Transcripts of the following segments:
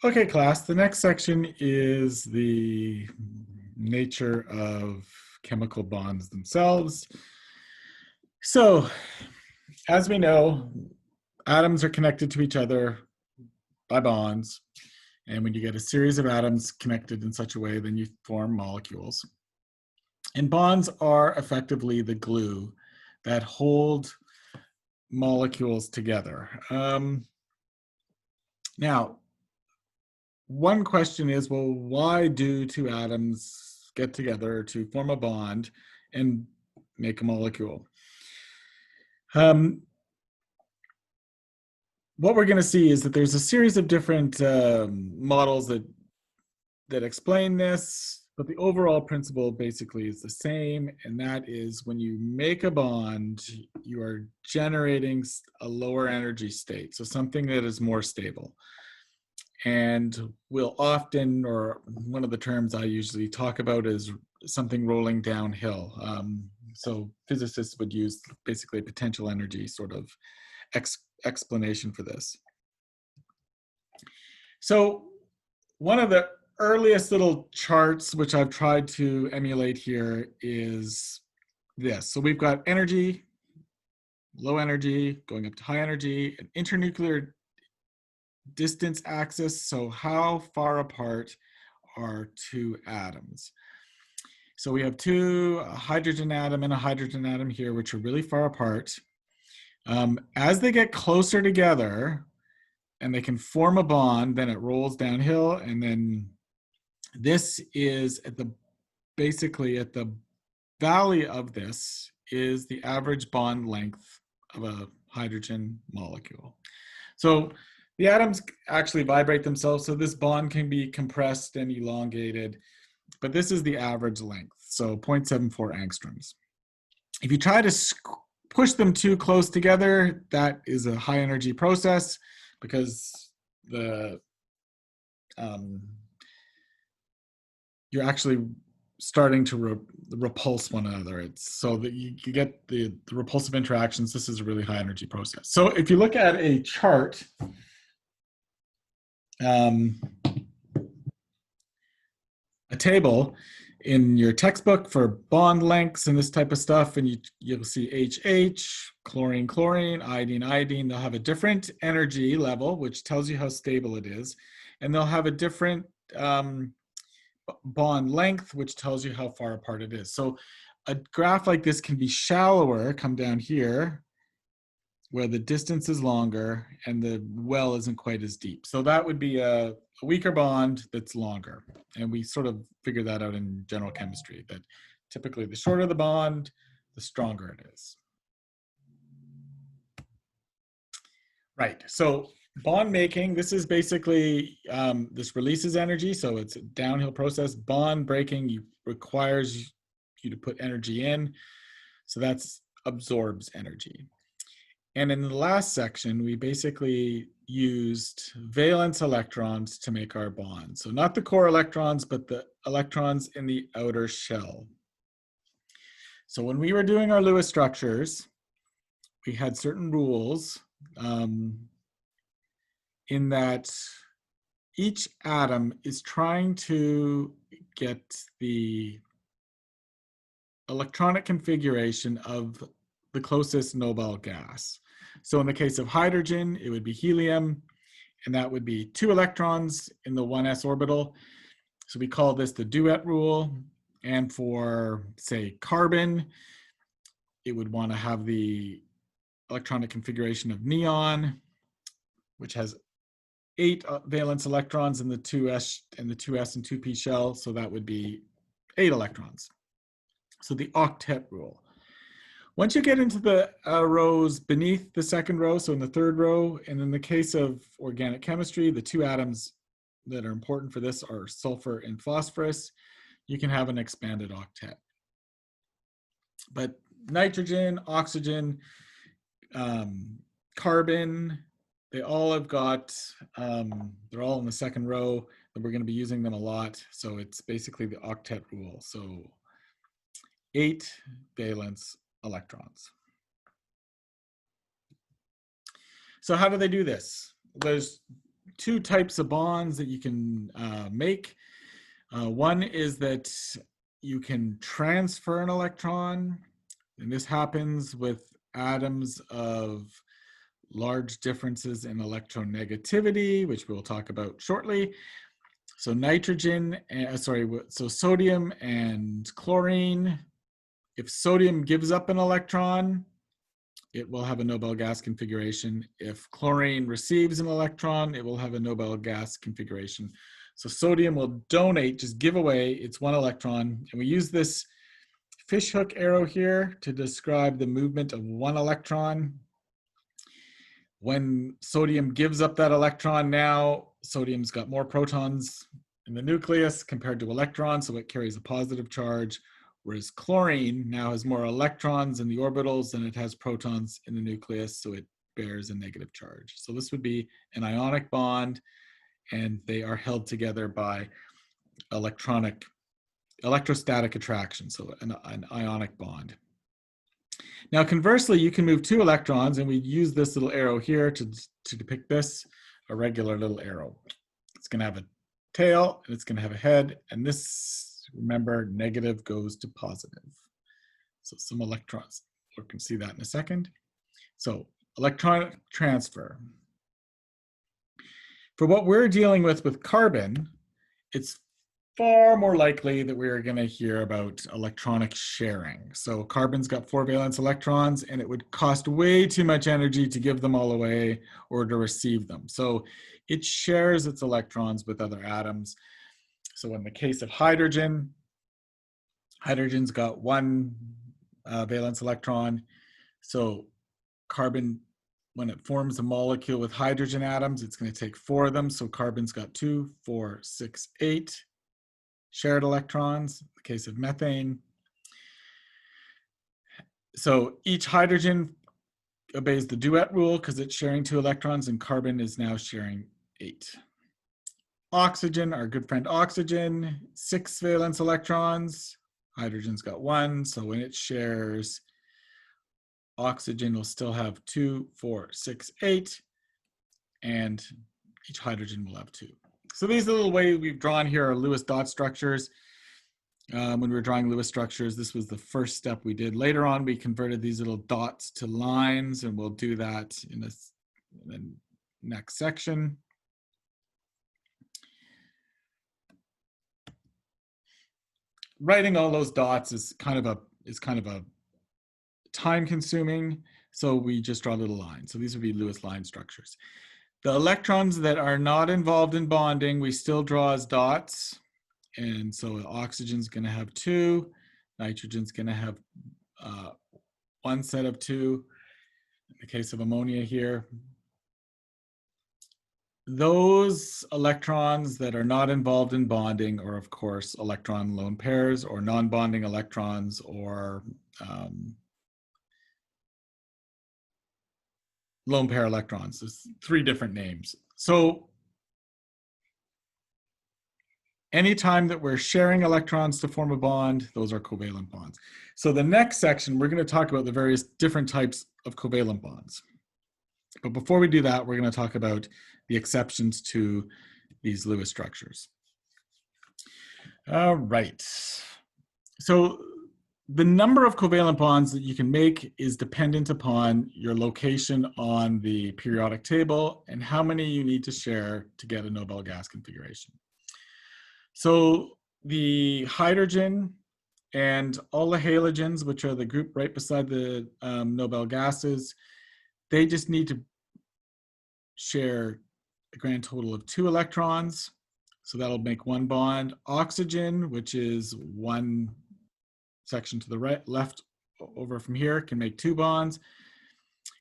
Okay, class, the next section is the nature of chemical bonds themselves. So, as we know, atoms are connected to each other by bonds. And when you get a series of atoms connected in such a way, then you form molecules. And bonds are effectively the glue that hold molecules together. Now, one question is, well, why do two atoms get together to form a bond and make a molecule? What we're going to see is that there's a series of different models that explain this, but the overall principle basically is the same, and that is when you make a bond, you are generating a lower energy state, so something that is more stable. And we'll often, or one of the terms I usually talk about is something rolling downhill. So physicists would use basically potential energy sort of explanation for this. So one of the earliest little charts, which I've tried to emulate here, is this. So we've got energy, low energy, going up to high energy, an internuclear distance axis, so how far apart are two atoms. So we have a hydrogen atom and a hydrogen atom here, which are really far apart. As they get closer together and they can form a bond, then it rolls downhill, and then this is basically at the valley of this is the average bond length of a hydrogen molecule. So the atoms actually vibrate themselves, so this bond can be compressed and elongated, but this is the average length, so 0.74 angstroms. If you try to push them too close together, that is a high energy process because you're actually starting to repulse one another. So that you get the repulsive interactions. This is a really high energy process. So if you look at a chart, a table in your textbook for bond lengths and this type of stuff, and you'll see HH, chlorine, chlorine, iodine, iodine. They'll have a different energy level, which tells you how stable it is, and they'll have a different bond length, which tells you how far apart it is. So a graph like this can be shallower, come down here, where the distance is longer and the well isn't quite as deep. So that would be a weaker bond that's longer. And we sort of figure that out in general chemistry, that typically the shorter the bond, the stronger it is. Right, so bond making, this is basically, this releases energy, so it's a downhill process. Bond breaking requires you to put energy in, so that's absorbs energy. And in the last section, we basically used valence electrons to make our bonds. So not the core electrons, but the electrons in the outer shell. So when we were doing our Lewis structures, we had certain rules in that each atom is trying to get the electronic configuration of the closest noble gas. So in the case of hydrogen, it would be helium, and that would be 2 electrons in the 1s orbital. So we call this the duet rule. And for, say, carbon, it would want to have the electronic configuration of neon, which has 8 valence electrons in the 2s and 2p shell. So that would be 8 electrons. So the octet rule. Once you get into the rows beneath the second row, so in the third row, and in the case of organic chemistry, the 2 atoms that are important for this are sulfur and phosphorus, you can have an expanded octet. But nitrogen, oxygen, carbon, they all have got, they're all in the second row, and we're going to be using them a lot. So it's basically the octet rule. So 8 valence electrons. So how do they do this? There's two types of bonds that you can make. One is that you can transfer an electron, and this happens with atoms of large differences in electronegativity, which we'll talk about shortly. So so sodium and chlorine. If sodium gives up an electron, it will have a noble gas configuration. If chlorine receives an electron, it will have a noble gas configuration. So sodium will donate, just give away its one electron. And we use this fishhook arrow here to describe the movement of one electron. When sodium gives up that electron now, sodium's got more protons in the nucleus compared to electrons, so it carries a positive charge, whereas chlorine now has more electrons in the orbitals than it has protons in the nucleus, so it bears a negative charge. So this would be an ionic bond, and they are held together by electrostatic attraction, so an ionic bond. Now, conversely, you can move two electrons, and we use this little arrow here to depict this, a regular little arrow. It's going to have a tail, and it's going to have a head, and this, remember, negative goes to positive. So some electrons, we can see that in a second. So electron transfer. For what we're dealing with carbon, it's far more likely that we're going to hear about electronic sharing. So carbon's got 4 valence electrons, and it would cost way too much energy to give them all away or to receive them. So it shares its electrons with other atoms. So in the case of hydrogen, hydrogen's got 1 valence electron. So carbon, when it forms a molecule with hydrogen atoms, it's going to take 4 of them. So carbon's got 2, 4, 6, 8 shared electrons. In the case of methane. So each hydrogen obeys the duet rule because it's sharing 2 electrons, and carbon is now sharing 8. Oxygen, our good friend oxygen, 6 valence electrons. Hydrogen's got 1, so when it shares, oxygen will still have 2, 4, 6, 8, and each hydrogen will have 2. So these little ways we've drawn here are Lewis dot structures. When we were drawing Lewis structures, this was the first step we did. Later on, we converted these little dots to lines, and we'll do that in the next section. Writing all those dots is kind of a time consuming, so we just draw little lines. So these would be Lewis line structures. The electrons that are not involved in bonding, we still draw as dots. And so oxygen's going to have 2, nitrogen's going to have 1 set of 2. In the case of ammonia here, those electrons that are not involved in bonding are, of course, electron lone pairs or non-bonding electrons, or lone pair electrons. There's 3 different names. So anytime that we're sharing electrons to form a bond, those are covalent bonds. So the next section, we're going to talk about the various different types of covalent bonds. But before we do that, we're going to talk about the exceptions to these Lewis structures. All right. So the number of covalent bonds that you can make is dependent upon your location on the periodic table and how many you need to share to get a noble gas configuration. So the hydrogen and all the halogens, which are the group right beside the noble gases, they just need to share a grand total of 2 electrons. So that'll make 1 bond. Oxygen, which is 1 section to the right, left over from here, can make 2 bonds.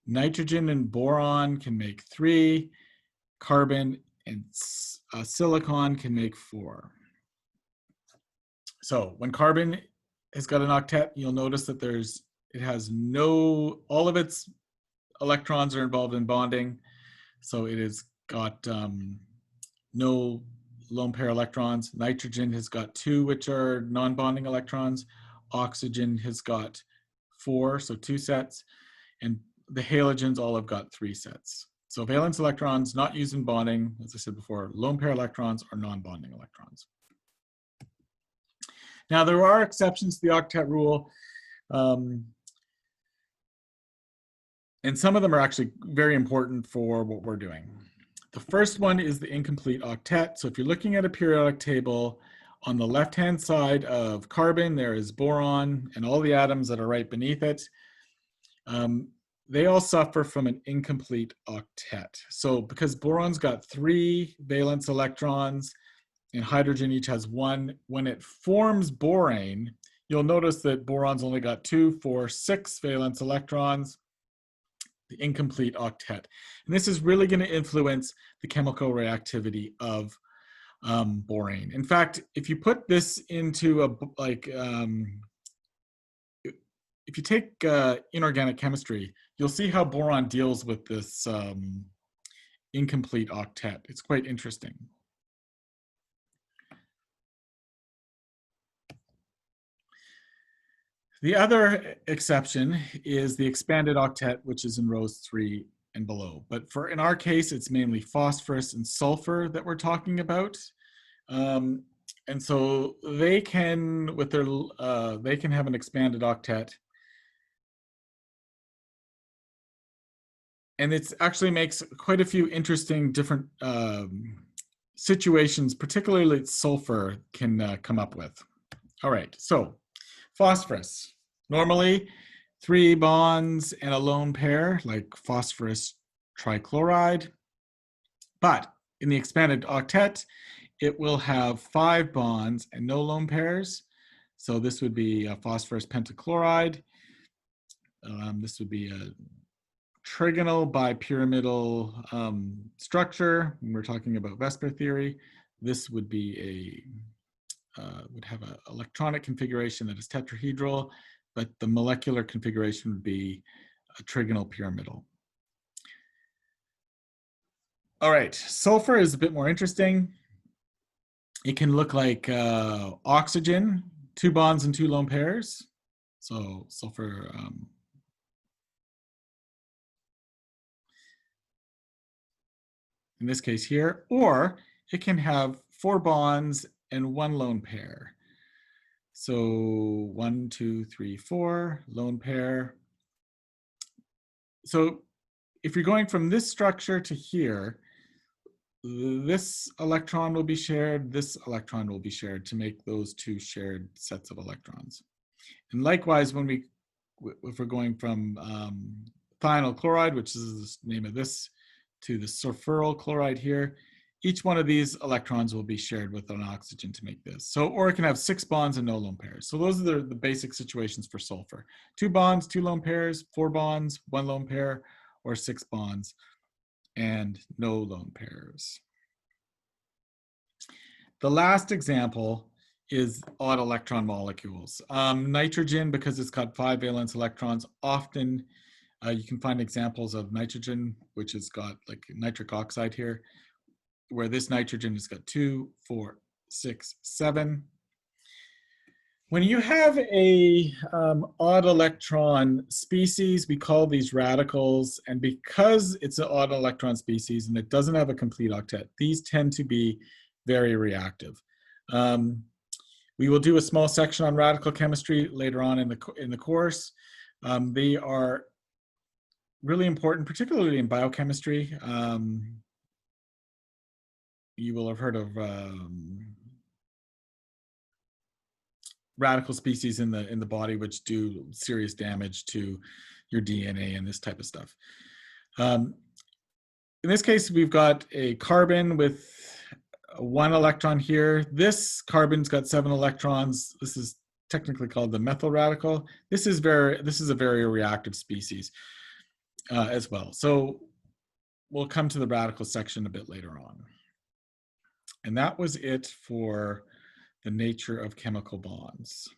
Nitrogen and boron can make 3. Carbon and silicon can make 4. So when carbon has got an octet, you'll notice that it has all of its electrons are involved in bonding. So it has got no lone pair electrons. Nitrogen has got 2, which are non-bonding electrons. Oxygen has got 4, so 2 sets. And the halogens all have got 3 sets. So valence electrons not used in bonding, as I said before, lone pair electrons or non-bonding electrons. Now there are exceptions to the octet rule, and some of them are actually very important for what we're doing. The first one is the incomplete octet. So if you're looking at a periodic table, on the left-hand side of carbon, there is boron and all the atoms that are right beneath it. They all suffer from an incomplete octet. So because boron's got 3 valence electrons and hydrogen each has 1, when it forms borane, you'll notice that boron's only got 2, 4, 6 valence electrons, the incomplete octet. And this is really going to influence the chemical reactivity of borane. In fact, if you put this into if you take inorganic chemistry, you'll see how boron deals with this incomplete octet. It's quite interesting. The other exception is the expanded octet, which is in rows 3 and below. But in our case, it's mainly phosphorus and sulfur that we're talking about. And so they can, they can have an expanded octet. And it actually makes quite a few interesting different situations, particularly sulfur can come up with. All right, so phosphorus. Normally, 3 bonds and a lone pair, like phosphorus trichloride. But in the expanded octet, it will have 5 bonds and no lone pairs. So this would be a phosphorus pentachloride. This would be a trigonal bipyramidal structure. When we're talking about Vesper theory, this would be would have an electronic configuration that is tetrahedral, but the molecular configuration would be a trigonal pyramidal. All right, sulfur is a bit more interesting. It can look like oxygen, 2 bonds and 2 lone pairs. So sulfur in this case here, or it can have 4 bonds and 1 lone pair. So 1, 2, 3, 4, lone pair. So if you're going from this structure to here, this electron will be shared, this electron will be shared to make those 2 shared sets of electrons. And likewise, if we're going from thionyl chloride, which is the name of this, to the sulfuryl chloride here, each one of these electrons will be shared with an oxygen to make this. So, or it can have 6 bonds and no lone pairs. So those are the basic situations for sulfur. 2 bonds, 2 lone pairs, 4 bonds, 1 lone pair, or 6 bonds and no lone pairs. The last example is odd electron molecules. Nitrogen, because it's got 5 valence electrons, often you can find examples of nitrogen, which has got like nitric oxide here, where this nitrogen has got 2, 4, 6, 7. When you have a odd electron species, we call these radicals, and because it's an odd electron species and it doesn't have a complete octet, these tend to be very reactive. We will do a small section on radical chemistry later on in the course. They are really important, particularly in biochemistry. You will have heard of radical species in the body which do serious damage to your DNA and this type of stuff. In this case, we've got a carbon with 1 electron here. This carbon's got 7 electrons. This is technically called the methyl radical. This is a very reactive species as well. So we'll come to the radical section a bit later on. And that was it for the nature of chemical bonds.